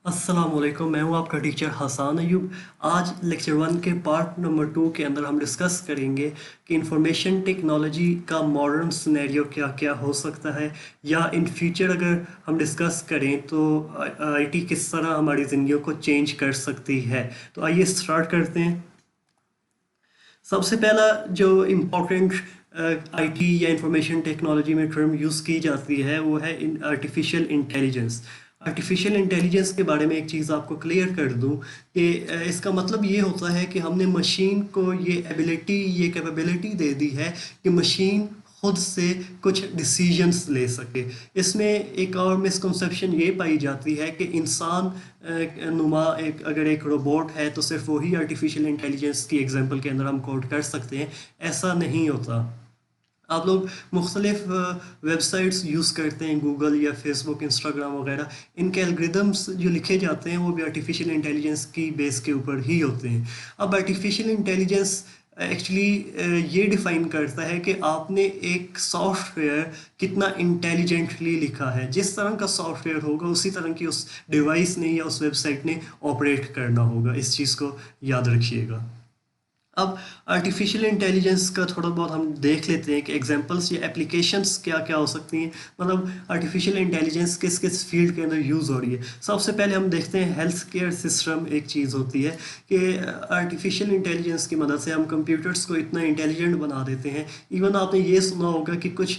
अस्सलाम वालेकुम। मैं हूं आपका टीचर हसान अयूब। आज लेक्चर 1 के पार्ट नंबर 2 के अंदर हम डिस्कस करेंगे कि इंफॉर्मेशन टेक्नोलॉजी का मॉडर्न सिनेरियो क्या क्या हो सकता है, या इन फ्यूचर अगर हम डिस्कस करें तो आईटी किस तरह हमारी ज़िंदगियों को चेंज कर सकती है। तो आइए स्टार्ट करते हैं। सबसे पहला जो इम्पोर्टेंट आईटी या इंफॉर्मेशन टेक्नोलॉजी में टर्म यूज़ की जाती है वो है आर्टिफिशियल इंटेलिजेंस। आर्टिफिशियल इंटेलिजेंस के बारे में एक चीज़ आपको क्लियर कर दूं कि इसका मतलब ये होता है कि हमने मशीन को ये कैपेबिलिटी दे दी है कि मशीन खुद से कुछ डिसीजंस ले सके। इसमें एक और मिसकंसेप्शन ये पाई जाती है कि इंसान नुमा अगर एक रोबोट है तो सिर्फ वही आर्टिफिशियल इंटेलिजेंस की एग्जांपल के अंदर हम कोट कर सकते हैं। ऐसा नहीं होता। आप लोग मुख्तलिफ वेबसाइट्स यूज़ करते हैं, गूगल या फेसबुक, इंस्टाग्राम वगैरह। इनके एल्गोरिदम्स जो लिखे जाते हैं वो भी आर्टिफिशियल इंटेलिजेंस की बेस के ऊपर ही होते हैं। अब आर्टिफिशियल इंटेलिजेंस एक्चुअली ये डिफ़ाइन करता है कि आपने एक सॉफ्टवेयर कितना इंटेलिजेंटली लिखा है। जिस तरह का सॉफ्टवेयर होगा उसी तरह की उस डिवाइस ने या उस वेबसाइट ने ऑपरेट करना होगा। इस चीज़ को याद रखिएगा। अब आर्टिफिशियल इंटेलिजेंस का थोड़ा बहुत हम देख लेते हैं कि एग्जांपल्स या एप्लीकेशंस क्या क्या हो सकती हैं। मतलब आर्टिफिशियल इंटेलिजेंस किस किस फील्ड के अंदर यूज़ हो रही है। सबसे पहले हम देखते हैं हेल्थ केयर सिस्टम। एक चीज़ होती है कि आर्टिफिशियल इंटेलिजेंस की मदद से हम कंप्यूटर्स को इतना इंटेलिजेंट बना देते हैं। इवन आपने ये सुना होगा कि कुछ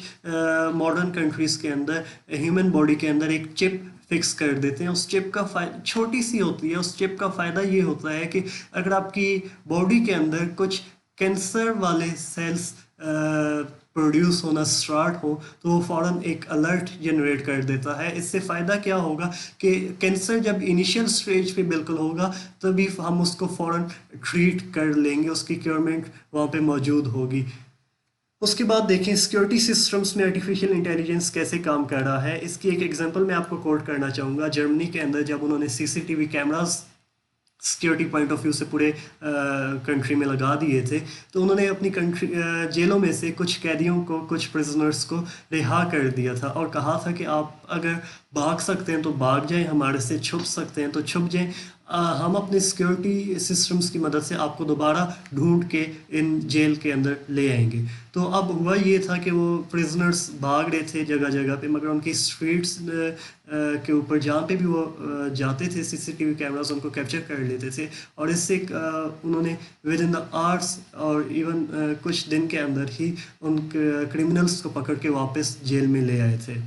मॉडर्न कंट्रीज़ के अंदर ह्यूमन बॉडी के अंदर एक चिप फिक्स कर देते हैं। उस चिप का फ़ायदा छोटी सी होती है। उस चिप का फ़ायदा ये होता है कि अगर आपकी बॉडी के अंदर कुछ कैंसर वाले सेल्स प्रोड्यूस होना स्टार्ट हो तो वो फ़ौरन एक अलर्ट जनरेट कर देता है। इससे फ़ायदा क्या होगा कि कैंसर जब इनिशियल स्टेज पे बिल्कुल होगा तभी हम उसको फ़ौरन ट्रीट कर लेंगे, उसकी क्योरमेंट वहाँ पे मौजूद होगी। उसके बाद देखें सिक्योरिटी सिस्टम्स में आर्टिफिशियल इंटेलिजेंस कैसे काम कर रहा है। इसकी एक एग्जांपल मैं आपको कोट करना चाहूँगा। जर्मनी के अंदर जब उन्होंने CCTV cameras security point of view से पूरे कंट्री में लगा दिए थे, तो उन्होंने अपनी कंट्री जेलों में से कुछ कैदियों को, कुछ प्रिजनर्स को रिहा कर दिया था और कहा था कि आप अगर भाग सकते हैं तो भाग जाएं, हमारे से छुप सकते हैं तो छुप जाएं। हम अपने सिक्योरिटी सिस्टम्स की मदद से आपको दोबारा ढूंढ के इन जेल के अंदर ले आएंगे। तो अब हुआ ये था कि वो प्रिजनर्स भाग रहे थे जगह जगह पे, मगर उनकी स्ट्रीट्स के ऊपर जहाँ पे भी वो जाते थे सीसीटीवी कैमरास उनको कैप्चर कर लेते थे। और इससे उन्होंने विद इन द आवर्स और इवन कुछ दिन के अंदर ही उन क्रिमिनल्स को पकड़ के वापस जेल में ले आए थे।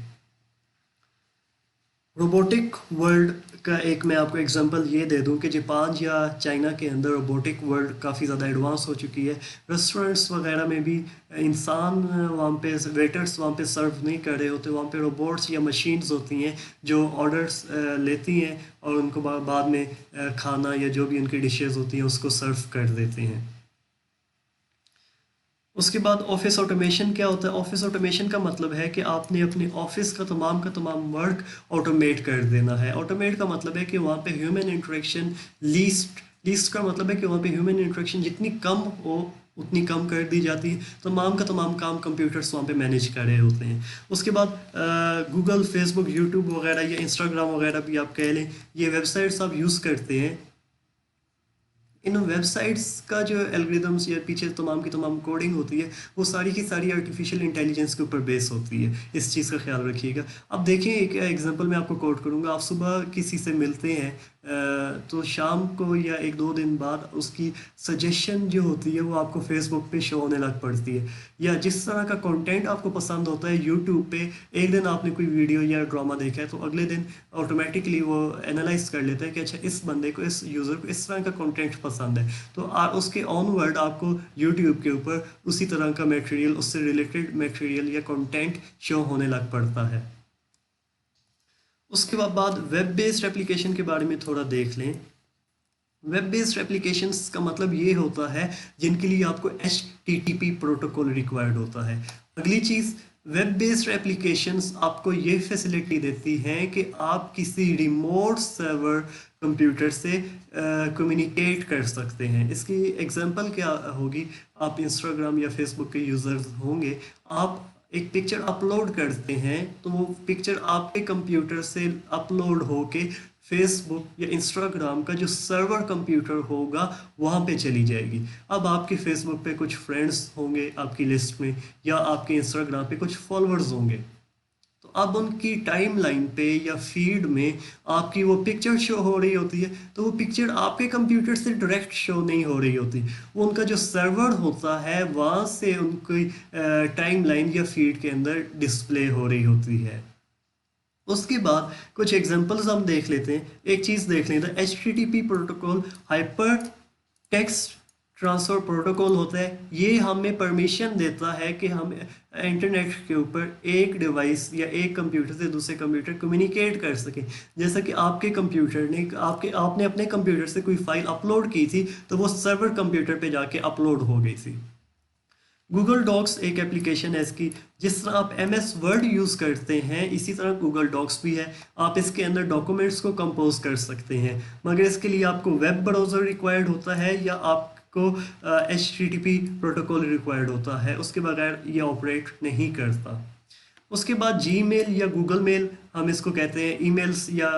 रोबोटिक वर्ल्ड का एक मैं आपको एग्जांपल ये दे दूं कि जापान या चाइना के अंदर रोबोटिक वर्ल्ड काफ़ी ज़्यादा एडवांस हो चुकी है। रेस्टोरेंट्स वगैरह में भी इंसान वहाँ पे वेटर्स वहाँ पे सर्व नहीं कर रहे होते, वहाँ पे रोबोट्स या मशीन्स होती हैं जो ऑर्डर्स लेती हैं और उनको बाद में खाना या जो भी उनकी डिशेज़ होती हैं उसको सर्व कर देते हैं। उसके बाद ऑफिस ऑटोमेशन क्या होता है। ऑफिस ऑटोमेशन का मतलब है कि आपने अपने ऑफिस का तमाम वर्क ऑटोमेट कर देना है। ऑटोमेट का मतलब है कि वहाँ पे ह्यूमन इंटरेक्शन लीस्ट लीस्ट का मतलब है कि वहाँ पे ह्यूमन इंटरेक्शन जितनी कम हो उतनी कम कर दी जाती है। का तमाम काम कंप्यूटर्स वहाँ पे मैनेज कर रहे होते हैं। उसके बाद गूगल, फेसबुक, यूट्यूब वगैरह या इंस्टाग्राम वगैरह भी आप कह लें, ये वेबसाइट्स आप यूज़ करते हैं। इन वेबसाइट्स का जो एल्गोरिदम्स या पीछे तमाम की तमाम कोडिंग होती है वो सारी की सारी आर्टिफिशियल इंटेलिजेंस के ऊपर बेस होती है। इस चीज़ का ख्याल रखिएगा। अब देखिए एक एग्जांपल मैं आपको कोट करूँगा। आप सुबह किसी से मिलते हैं तो शाम को या एक दो दिन बाद उसकी सजेशन जो होती है वो आपको फेसबुक पे शो होने लग पड़ती है। या जिस तरह का कंटेंट आपको पसंद होता है यूट्यूब पे, एक दिन आपने कोई वीडियो या ड्रामा देखा है तो अगले दिन ऑटोमेटिकली वो एनालाइज कर लेता है कि अच्छा इस बंदे को, इस यूज़र को इस तरह का कंटेंट पसंद है, तो उसके ऑनवर्ड आपको यूट्यूब के ऊपर उसी तरह का मटेरियल, उससे रिलेटेड मटेरियल या कंटेंट शो होने लग पड़ता है। उसके बाद वेब बेस्ड एप्लीकेशन के बारे में थोड़ा देख लें। वेब बेस्ड एप्लीकेशंस का मतलब ये होता है जिनके लिए आपको HTTP प्रोटोकॉल रिक्वायर्ड होता है। अगली चीज़, वेब बेस्ड एप्लीकेशंस आपको ये फैसिलिटी देती हैं कि आप किसी रिमोट सर्वर कंप्यूटर से कम्युनिकेट कर सकते हैं। इसकी एग्जांपल क्या होगी, आप इंस्टाग्राम या फेसबुक के यूज़र्स होंगे, आप एक पिक्चर अपलोड करते हैं तो वो पिक्चर आपके कंप्यूटर से अपलोड होके फेस बुक या इंस्टाग्राम का जो सर्वर कंप्यूटर होगा वहाँ पे चली जाएगी। अब आपके फेसबुक पे कुछ फ्रेंड्स होंगे आपकी लिस्ट में, या आपके इंस्टाग्राम पे कुछ फॉलोअर्स होंगे, तो अब उनकी टाइम लाइन पे या फीड में आपकी वो पिक्चर शो हो रही होती है, तो वो पिक्चर आपके कंप्यूटर से डायरेक्ट शो नहीं हो रही होती, वो उनका जो सर्वर होता है वहाँ से उनकी टाइम लाइन या फीड के अंदर डिस्प्ले हो रही होती है। उसके बाद कुछ एग्जांपल्स हम देख लेते हैं। एक चीज़ देख लेते हैं, HTTP protocol hyper text transfer protocol होता है। ये हमें परमिशन देता है कि हम इंटरनेट के ऊपर एक डिवाइस या एक कंप्यूटर से दूसरे कंप्यूटर कम्युनिकेट कर सकें। जैसा कि आपके कंप्यूटर ने आपने अपने कंप्यूटर से कोई फाइल अपलोड की थी, तो वो सर्वर कंप्यूटर पे जाके अपलोड हो गई थी। गूगल डॉक्स एक एप्लीकेशन है इसकी, जिस तरह आप MS वर्ड यूज़ करते हैं इसी तरह गूगल डॉक्स भी है। आप इसके अंदर डॉक्यूमेंट्स को कंपोज कर सकते हैं, मगर इसके लिए आपको वेब ब्राउज़र रिक्वायर्ड होता है या आपको HTTP प्रोटोकॉल रिक्वायर्ड होता है, उसके बगैर ये ऑपरेट नहीं करता। उसके बाद जीमेल या गूगल मेल हम इसको कहते हैं, ईमेल्स या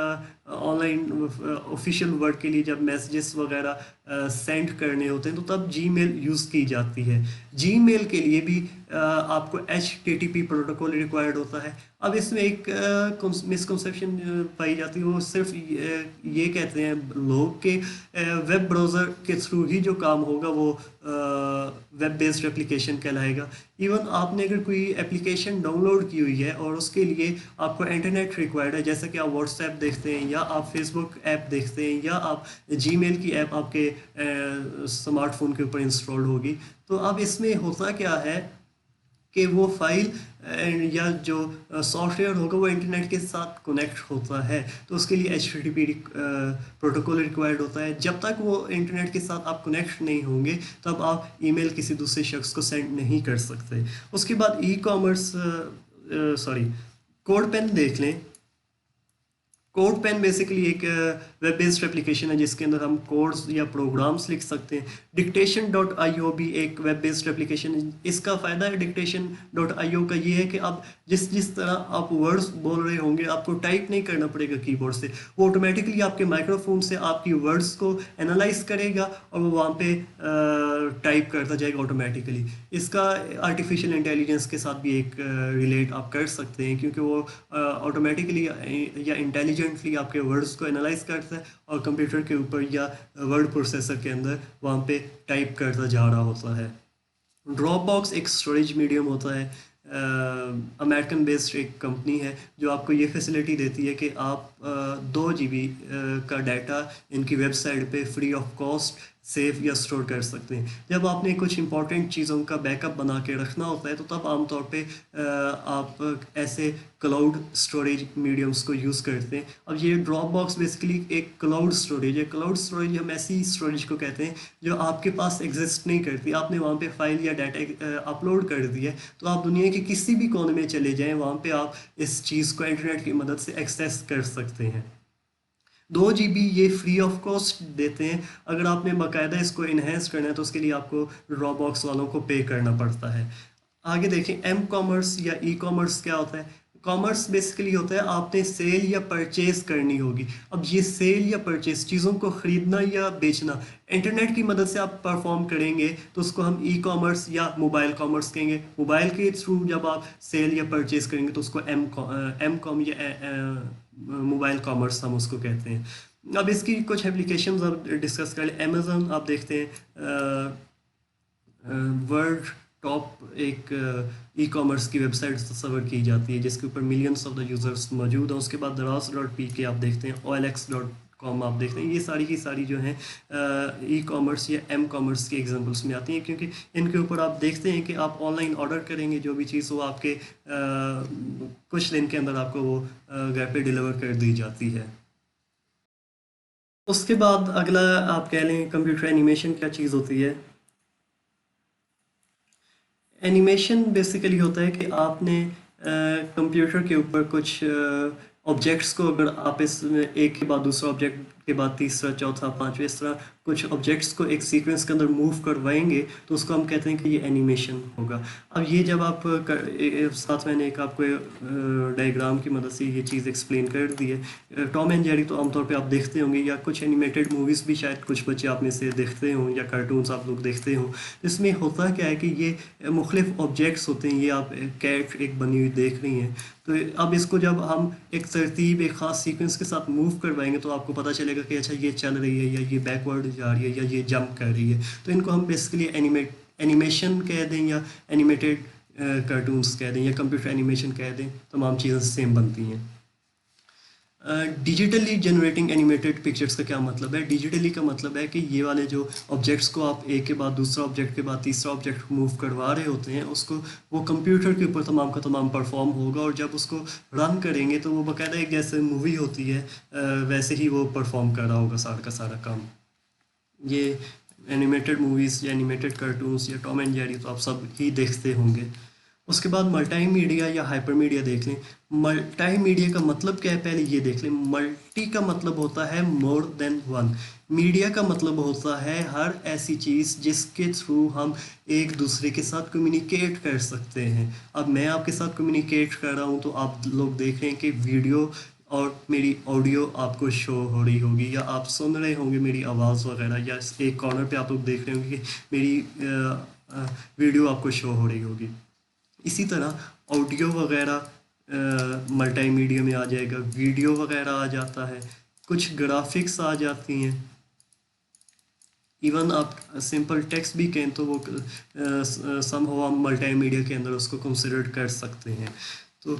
ऑनलाइन ऑफिशियल वर्क के लिए जब मैसेजेस वगैरह सेंड करने होते हैं तो तब जीमेल यूज़ की जाती है। जीमेल के लिए भी आपको HTTP प्रोटोकॉल रिक्वायर्ड होता है। अब इसमें एक मिसकंसेप्शन पाई जाती है, वो सिर्फ ये कहते हैं लोग कि वेब ब्राउज़र के थ्रू ही जो काम होगा वो वेब बेस्ड एप्लीकेशन कहलाएगा। इवन आपने अगर कोई एप्लीकेशन डाउनलोड की हुई है और उसके लिए आपको इंटरनेट रिक्वायर्ड है, जैसे कि आप व्हाट्सएप देखते हैं या आप फेसबुक ऐप देखते हैं या आप जीमेल की ऐप आपके स्मार्टफोन के ऊपर इंस्टॉल्ड होगी, तो अब इसमें होता क्या है कि वो फाइल या जो सॉफ्टवेयर होगा वो इंटरनेट के साथ कनेक्ट होता है, तो उसके लिए HTTP प्रोटोकॉल रिक्वायर्ड होता है। जब तक वो इंटरनेट के साथ आप कनेक्ट नहीं होंगे तब आप ईमेल किसी दूसरे शख्स को सेंड नहीं कर सकते। उसके बाद कोड पेन देख लें। कोड पेन बेसिकली एक वेब बेस्ड एप्लीकेशन है जिसके अंदर हम कोड्स या प्रोग्राम्स लिख सकते हैं। Dictation.io भी एक वेब बेस्ड एप्लीकेशन है। इसका फ़ायदा है Dictation.io का ये है कि आप जिस तरह आप वर्ड्स बोल रहे होंगे आपको टाइप नहीं करना पड़ेगा कीबोर्ड से, वो ऑटोमेटिकली आपके माइक्रोफोन से आपकी वर्ड्स को एनालाइज करेगा और वो वहाँ पे टाइप करता जाएगा ऑटोमेटिकली। इसका आर्टिफिशियल इंटेलिजेंस के साथ भी एक रिलेट आप कर सकते हैं, क्योंकि वो ऑटोमेटिकली या इंटेलिजेंटली आपके वर्ड्स को एनालाइज करता है और कंप्यूटर के ऊपर या वर्ड प्रोसेसर के अंदर वहाँ पे टाइप करता जा रहा होता है। ड्रॉपबॉक्स एक स्टोरेज मीडियम होता है, अमेरिकन बेस्ड एक कंपनी है जो आपको ये फैसिलिटी देती है कि आप 2 GB का डाटा इनकी वेबसाइट पे फ्री ऑफ कॉस्ट सेव या स्टोर कर सकते हैं। जब आपने कुछ इंपॉर्टेंट चीज़ों का बैकअप बना के रखना होता है तो तब आमतौर पे आप ऐसे क्लाउड स्टोरेज मीडियम्स को यूज़ करते हैं। अब ये ड्रॉपबॉक्स बेसिकली एक क्लाउड स्टोरेज है। क्लाउड स्टोरेज हम ऐसी स्टोरेज को कहते हैं जो आपके पास एग्जिस्ट नहीं करती। आपने वहाँ पे फाइल या डाटा अपलोड कर दिया है तो आप दुनिया के किसी भी कोने में चले जाएँ, वहाँ पे आप इस चीज़ को इंटरनेट की मदद से एक्सेस कर सकते हैं। 2 GB ये फ्री ऑफ कॉस्ट देते हैं। अगर आपने बाकायदा इसको इन्हेंस करना है तो उसके लिए आपको ड्रॉपबॉक्स वालों को पे करना पड़ता है। आगे देखें, एम कॉमर्स या ई कॉमर्स क्या होता है। कॉमर्स बेसिकली होता है आपने सेल या परचेज करनी होगी। अब ये सेल या परचेज, चीज़ों को ख़रीदना या बेचना, इंटरनेट की मदद से आप परफॉर्म करेंगे तो उसको हम ई कॉमर्स या मोबाइल कॉमर्स कहेंगे। मोबाइल के थ्रू जब आप सेल या परचेज करेंगे तो उसको एम कॉम या मोबाइल कॉमर्स हम उसको कहते हैं। अब इसकी कुछ एप्लीकेशंस अब डिस्कस कर लें। अमेज़न आप देखते हैं, वर्ल्ड टॉप एक ई कॉमर्स की वेबसाइट तस्वर की जाती है जिसके ऊपर मिलियंस ऑफ द यूज़र्स मौजूद हैं। उसके बाद Daraz.pk आप देखते हैं, OLX.com आप देखते हैं। ये सारी की सारी जो हैं ई कॉमर्स या एम कॉमर्स के एग्जांपल्स में आती हैं, क्योंकि इनके ऊपर आप देखते हैं कि आप ऑनलाइन ऑर्डर करेंगे जो भी चीज़ वो आपके कुछ दिन के अंदर आपको वो घर पे डिलीवर कर दी जाती है। उसके बाद अगला आप कह लें कंप्यूटर एनिमेशन क्या चीज़ होती है। एनिमेशन बेसिकली होता है कि आपने कंप्यूटर के ऊपर कुछ ऑब्जेक्ट्स को अगर आप इसमें एक के बाद दूसरा ऑब्जेक्ट के बाद तीसरा, चौथा, पांचवा, इस तरह कुछ ऑब्जेक्ट्स को एक सीक्वेंस के अंदर मूव करवाएंगे तो उसको हम कहते हैं कि ये एनिमेशन होगा। अब ये जब आप साथ मैंने एक आपको डायग्राम की मदद से ये चीज़ एक्सप्लेन कर दी है। टॉम एंड जेरी तो आमतौर पे आप देखते होंगे, या कुछ एनिमेटेड मूवीज़ भी शायद कुछ बच्चे आप में से देखते हों, या कार्टून्स आप लोग देखते हों। इसमें होता क्या है कि ये मुख्तलिफ ऑब्जेक्ट्स होते हैं। ये आप कैट एक बनी हुई देख रही हैं, तो अब इसको जब हम एक तरतीब, एक ख़ास सीक्वेंस के साथ मूव करवाएंगे तो आपको पता चलेगा कि अच्छा ये चल रही है, या ये बैकवर्ड जा रही है, या ये जंप कर रही है। तो इनको हम बेसिकली एनिमेशन कह दें, या एनिमेटेड कार्टून्स कह दें, या कंप्यूटर एनिमेशन कह दें, तमाम चीज़ें सेम बनती हैं। डिजिटली जनरेटिंग एनिमेटेड पिक्चर्स का क्या मतलब है? डिजिटली का मतलब है कि ये वाले जो ऑब्जेक्ट्स को आप एक के बाद दूसरा ऑब्जेक्ट के बाद तीसरा ऑब्जेक्ट मूव करवा रहे होते हैं, उसको वो कंप्यूटर के ऊपर तमाम का तमाम परफॉर्म होगा, और जब उसको रन करेंगे तो वो बाकायदा एक जैसे मूवी होती है वैसे ही वो परफॉर्म कर रहा होगा सारा का सारा काम। ये एनिमेटेड मूवीज़ या एनिमेटेड कार्टून्स या टॉम एंड जेरी तो आप सब ही देखते होंगे। उसके बाद मल्टी मीडिया या हाइपर मीडिया देख लें। मल्टी मीडिया का मतलब क्या है, पहले ये देख लें। मल्टी का मतलब होता है मोर देन वन। मीडिया का मतलब होता है हर ऐसी चीज़ जिसके थ्रू हम एक दूसरे के साथ कम्युनिकेट कर सकते हैं। अब मैं आपके साथ कम्युनिकेट कर रहा हूँ तो आप लोग देख रहे हैं कि वीडियो और मेरी ऑडियो आपको शो हो रही होगी, या आप सुन रहे होंगे मेरी आवाज़ वगैरह, या एक कॉर्नर पे आप लोग देख रहे होंगे कि मेरी वीडियो आपको शो हो रही होगी। इसी तरह ऑडियो वगैरह मल्टी मीडिया में आ जाएगा, वीडियो वगैरह आ जाता है, कुछ ग्राफिक्स आ जाती हैं, इवन आप सिंपल टेक्स्ट भी कहें तो वो सम हो हम मल्टी मीडिया के अंदर उसको कंसिडर कर सकते हैं। तो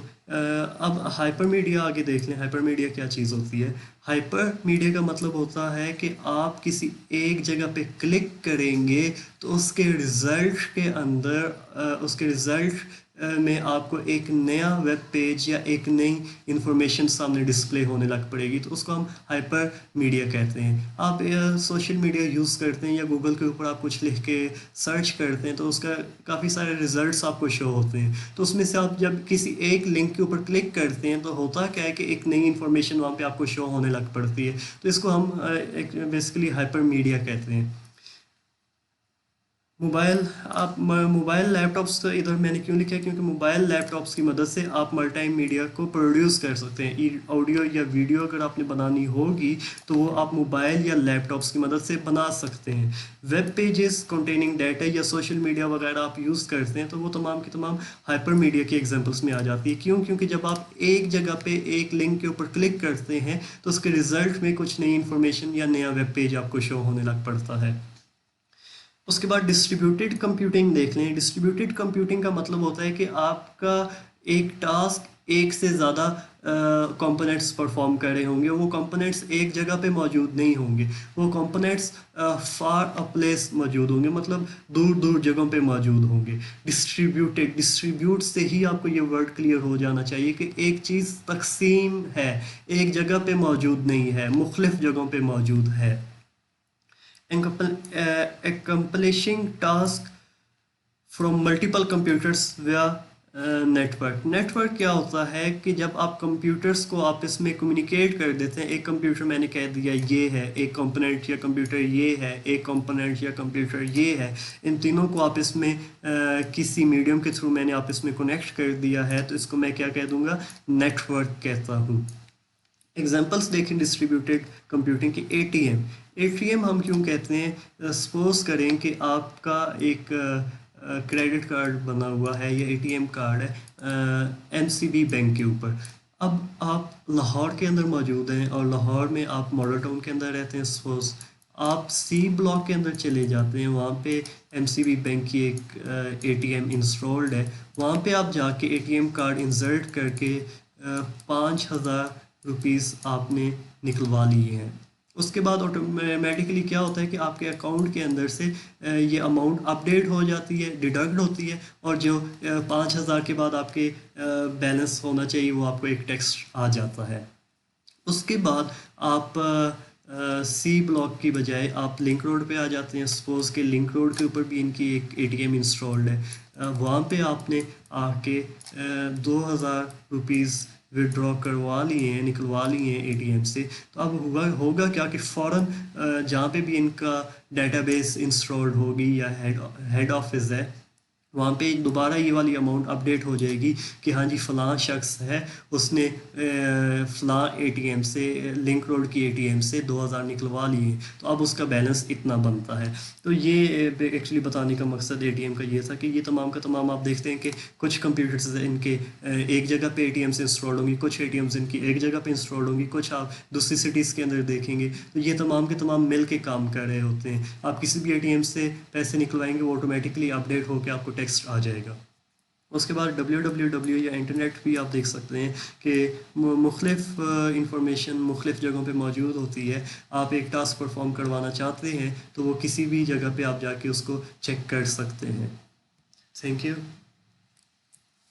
अब हाइपर मीडिया आगे देख लें। हाइपर मीडिया क्या चीज़ होती है? हाइपर मीडिया का मतलब होता है कि आप किसी एक जगह पे क्लिक करेंगे तो उसके रिज़ल्ट के अंदर उसके रिज़ल्ट में आपको एक नया वेब पेज या एक नई इंफॉर्मेशन सामने डिस्प्ले होने लग पड़ेगी, तो उसको हम हाइपर मीडिया कहते हैं। आप सोशल मीडिया यूज़ करते हैं या गूगल के ऊपर आप कुछ लिख के सर्च करते हैं तो उसका काफ़ी सारे रिजल्ट्स आपको शो होते हैं। तो उसमें से आप जब किसी एक लिंक के ऊपर क्लिक करते हैं तो होता क्या है कि एक नई इन्फॉर्मेशन वहाँ पे आपको शो होने लग पड़ती है। तो इसको हम एक बेसिकली हाइपर मीडिया कहते हैं। मोबाइल लैपटॉप्स तो इधर मैंने क्यों लिखा है, क्योंकि मोबाइल लैपटॉप्स की मदद से आप मल्टी मीडिया को प्रोड्यूस कर सकते हैं। ऑडियो या वीडियो अगर आपने बनानी होगी तो वो आप मोबाइल या लैपटॉप्स की मदद से बना सकते हैं। वेब पेजेस कंटेनिंग डाटा या सोशल मीडिया वगैरह आप यूज़ करते हैं तो वो तमाम की तमाम हाइपर मीडिया की एग्जांपल्स में आ जाती है। क्यों? क्योंकि जब आप एक जगह पे एक लिंक के ऊपर क्लिक करते हैं तो उसके रिजल्ट में कुछ नई इन्फॉर्मेशन या नया वेब पेज आपको शो होने लग पड़ता है। उसके बाद डिस्ट्रीब्यूटेड कंप्यूटिंग देख लें। डिस्ट्रीब्यूटेड कंप्यूटिंग का मतलब होता है कि आपका एक टास्क एक से ज़्यादा कंपोनेंट्स परफॉर्म कर रहे होंगे। वो कंपोनेंट्स एक जगह पे मौजूद नहीं होंगे, वो कंपोनेंट्स फार अ प्लेस मौजूद होंगे, मतलब दूर दूर जगहों पे मौजूद होंगे। डिस्ट्रीब्यूट से ही आपको ये वर्ड क्लियर हो जाना चाहिए कि एक चीज़ तकसीम है, एक जगह पे मौजूद नहीं है, मुख्तलिफ जगहों पे मौजूद है। accomplishing task from multiple computers via network क्या होता है कि जब आप कंप्यूटर्स को आपस में कम्युनिकेट कर देते हैं। एक कंप्यूटर मैंने कह दिया ये है, एक कंपोनेंट या कंप्यूटर ये है, एक कंपोनेंट या कंप्यूटर ये है, इन तीनों को आपस में किसी मीडियम के थ्रू मैंने आपस में कनेक्ट कर दिया है, तो इसको मैं क्या कह दूँगा? नेटवर्क कहता हूँ। एग्जाम्पल्स देखें डिस्ट्रीब्यूटेड कंप्यूटिंग की। एटीएम हम क्यों कहते हैं? सपोज करें कि आपका एक क्रेडिट कार्ड बना हुआ है या एटीएम कार्ड है एमसीबी बैंक के ऊपर। अब आप लाहौर के अंदर मौजूद हैं और लाहौर में आप मॉडल टाउन के अंदर रहते हैं। सपोज आप सी ब्लॉक के अंदर चले जाते हैं, वहाँ पे एमसीबी बैंक की एक एटीएम इंस्टॉल्ड है। वहाँ पे आप जाके एटीएम कार्ड इंसर्ट करके 5,000 रुपीज़ आपने निकलवा लिए हैं। उसके बाद ऑटोमेटिकली क्या होता है कि आपके अकाउंट के अंदर से ये अमाउंट अपडेट हो जाती है, डिडक्ट होती है, और जो 5,000 के बाद आपके बैलेंस होना चाहिए वो आपको एक टेक्स्ट आ जाता है। उसके बाद आप सी ब्लॉक की बजाय आप लिंक रोड पे आ जाते हैं। सपोज़ के लिंक रोड के ऊपर भी इनकी एक एटीएम इंस्टॉल्ड है। वहाँ पे आपने आके 2,000 रुपीज़ विड्रॉ करवा लिए हैं, निकलवा लिए हैं एटीएम से, तो अब होगा क्या कि फ़ौरन जहाँ पे भी इनका डेटाबेस इंस्टॉल्ड होगी या हेड ऑफिस है, वहाँ पे दोबारा ये वाली अमाउंट अपडेट हो जाएगी कि हाँ जी फ़लाँ शख्स है, उसने फ़लाँ एटीएम से, लिंक रोड की एटीएम से 2000 निकलवा लिए, तो अब उसका बैलेंस इतना बनता है। तो ये एक्चुअली बताने का मकसद एटीएम का ये था कि ये तमाम का तमाम आप देखते हैं कि कुछ कंप्यूटर्स इनके एक जगह पे एटीएम से इंस्टॉल होंगी, कुछ एटीएम्स इनकी एक जगह पे इंस्टॉल होंगी, कुछ आप दूसरी सिटीज़ के अंदर देखेंगे, तो ये तमाम के तमाम मिल के काम कर रहे होते हैं। आप किसी भी एटीएम से पैसे निकलवाएंगे, वो ऑटोमेटिकली अपडेट होकर आपको टेक्स्ट आ जाएगा। उसके बाद www या इंटरनेट भी आप देख सकते हैं कि मुख्तलिफ इंफॉर्मेशन मुख्तलिफ जगहों पे मौजूद होती है। आप एक टास्क परफॉर्म करवाना चाहते हैं तो वो किसी भी जगह पे आप जाके उसको चेक कर सकते हैं। Thank you.